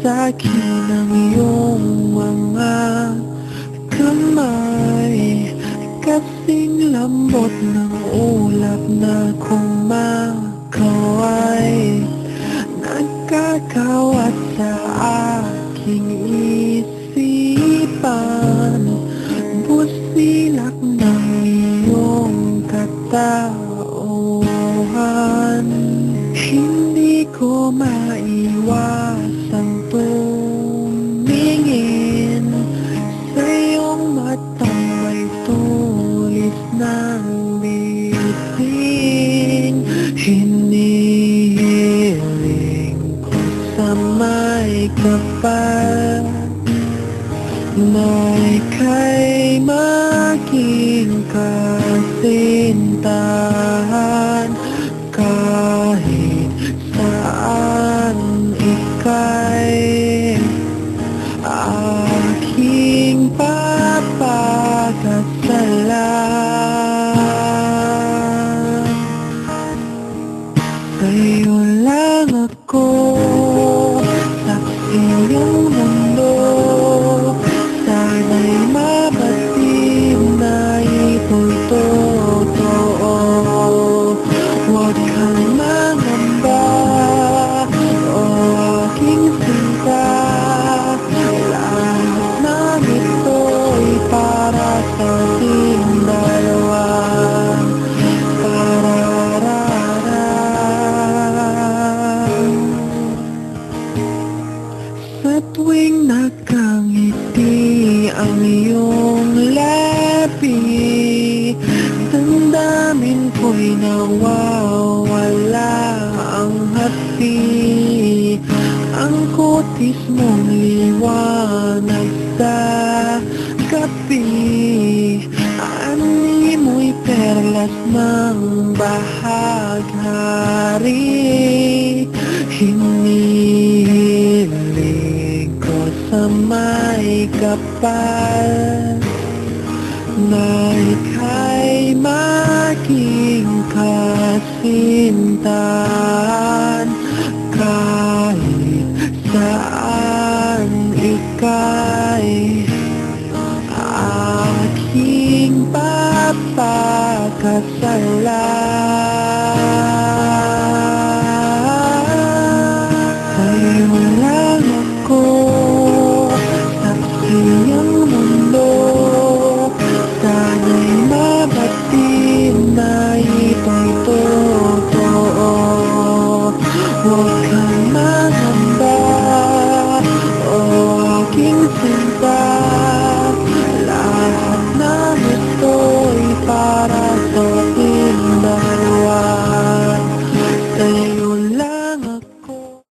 sa akin ang iyong mga kamay, kasing lambot ng ulap na kumakaway, nagkakawat sa aking isipan, busilak ng iyong katauhan. Hindi ko maiwasang tumingin sa iyong matang may tulis ng biting. Hinihiling ko sa may kapal na ika'y maging kasintahan. Kahit saan ika'y aking papakasalan. Sa'yo lang ako, sa iyong mundo, sana'y mabatid na ito'y totoo. Huwag kang mangamba, o aking sinta, lahat ng ito'y para sa ating dalawa. Sa tuwing nakangiti ang iyong labi, damdamin ko'y nawawala ang hati. Ang kutis mong liwanag sa gabi, animoy perlas ng bahaghari. Hinihiling ko sa may kapal na ika'y maging kasintahan.